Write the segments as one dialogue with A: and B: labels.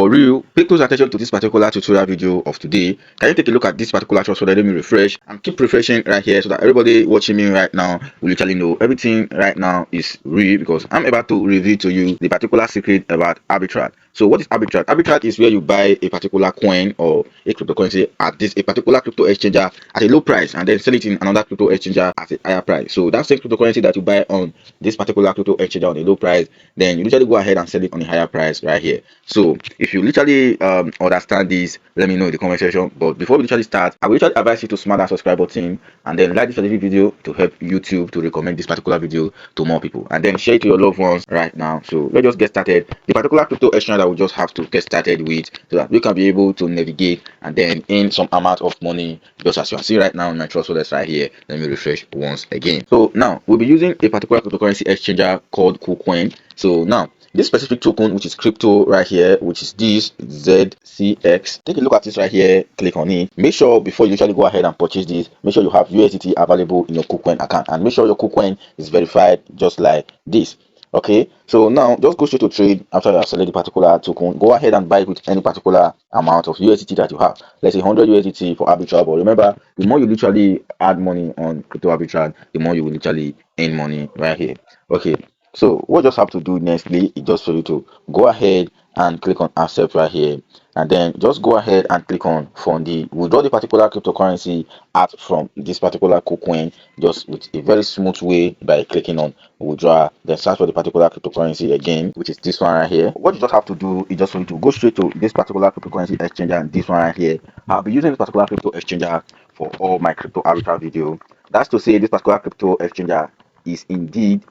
A: For real, pay close attention to this particular tutorial video of today. Can you take a look at this particular chart so that let me refresh and keep refreshing right here so that everybody watching me right now will literally know everything right now is real, because I'm about to reveal to you the particular secret about arbitrage. So what is arbitrage? Arbitrage is where you buy a particular coin or a cryptocurrency at a particular crypto exchanger at a low price and then sell it in another crypto exchanger at a higher price. So that same cryptocurrency that you buy on this particular crypto exchanger on a low price, then you literally go ahead and sell it on a higher price right here. So if you literally understand this, let me know in the comment section. But before we literally start, I will literally advise you to smash that subscribe button and then like this video to help YouTube to recommend this particular video to more people, and then share it to your loved ones right now. So let's just get started. The particular crypto exchange that we just have to get started with so that we can be able to navigate and then earn some amount of money, just as you can see right now in my trust wallets right here. Let me refresh once again. So now we'll be using a particular cryptocurrency exchanger called KuCoin. So now this specific token, which is crypto right here, which is this ZCX, take a look at this right here, click on it. Make sure before you usually go ahead and purchase this, make sure you have USDT available in your KuCoin account, and make sure your KuCoin is verified just like this. Okay, so now just go straight to trade. After you have selected the particular token, go ahead and buy it with any particular amount of USDT that you have. Let's say 100 USDT for arbitrage. But remember, the more you literally add money on crypto arbitrage, the more you will literally earn money right here. Okay, so what you just have to do nextly is just for you to go ahead and click on accept right here, and then just go ahead and click on fund. Withdraw the particular cryptocurrency out from this particular KuCoin just with a very smooth way by clicking on withdraw, then search for the particular cryptocurrency again, which is this one right here. What you just have to do is just for you to go straight to this particular cryptocurrency exchanger and this one right here. I'll be using this particular crypto exchanger for all my crypto arbitrage video. That's to say, this particular crypto exchanger is indeed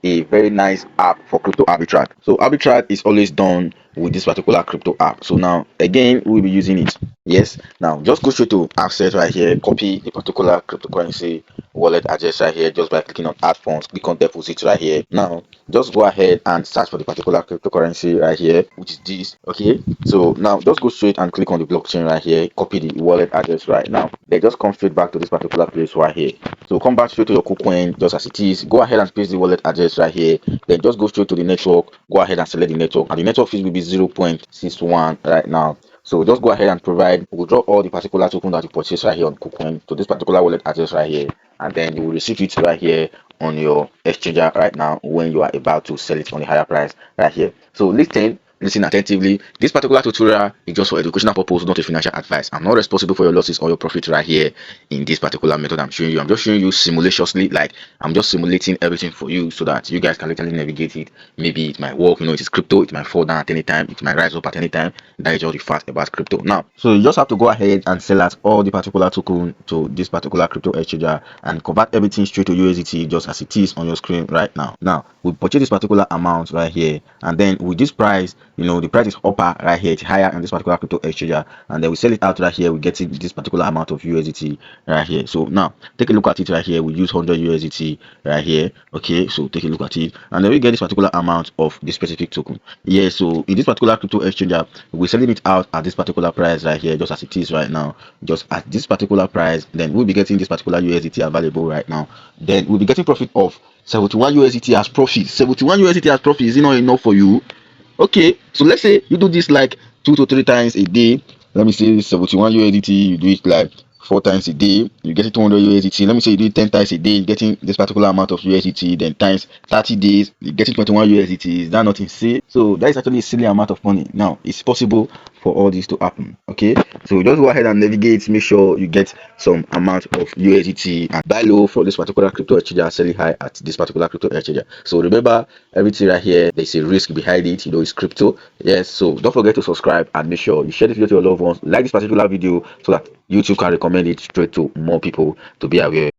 A: a very nice app for crypto arbitrage. So arbitrage is always done with this particular crypto app. So now again we'll be using it. Yes, now just go straight to access right here, copy the particular cryptocurrency wallet address right here just by clicking on add funds, click on deposit right here. Now just go ahead and search for the particular cryptocurrency right here, which is this. Okay, so now just go straight and click on the blockchain right here, copy the wallet address right now, then just come straight back to this particular place right here. So come back straight to your KuCoin just as it is, go ahead and paste the wallet address right here, then just go straight to the network, go ahead and select the network, and the network fees will be 0.61 right now. So just go ahead and withdraw all the particular token that you purchase right here on KuCoin to this particular wallet address right here, and then you will receive it right here on your exchanger right now when you are about to sell it on a higher price right here. So listen attentively. This particular tutorial is just for educational purpose, not a financial advice. I'm not responsible for your losses or your profit right here in this particular method I'm showing you. I'm just showing you simulationally, like I'm just simulating everything for you so that you guys can literally navigate it. Maybe it might work, it is crypto, it might fall down at any time, it might rise up at any time. That is all the fact about crypto. Now, so you just have to go ahead and sell out all the particular token to this particular crypto exchanger and convert everything straight to USDT just as it is on your screen right now. Now, we purchase this particular amount right here, and then with this price, the price is upper right here, it's higher in this particular crypto exchanger, and then we sell it out right here, we get it this particular amount of USDT right here. So now take a look at it right here. We use 100 USDT right here. Okay, so take a look at it, and then we get this particular amount of this specific token. Yeah, so in this particular crypto exchanger, we're selling it out at this particular price right here, just as it is right now, just at this particular price. Then we'll be getting this particular USDT available right now. Then we'll be getting profit of 71 USDT as profit. 71 USDT as profit is not enough for you. Okay, so let's say you do this like 2 to 3 times a day. Let me say 71 USDT, you do it like 4 times a day, you get 200 USDT. Let me say you do it 10 times a day, you're getting this particular amount of USDT. Then times 30 days, you're getting 21 USDT. Is that not insane? So that is actually a silly amount of money. Now it's possible for all this to happen. Okay, so just go ahead and navigate, make sure you get some amount of USDT and buy low for this particular crypto exchanger, selling high at this particular crypto exchanger. So remember, everything right here, there's a risk behind it, it's crypto. Yes, so don't forget to subscribe and make sure you share this video to your loved ones, like this particular video so that YouTube can recommend it straight to more people to be aware.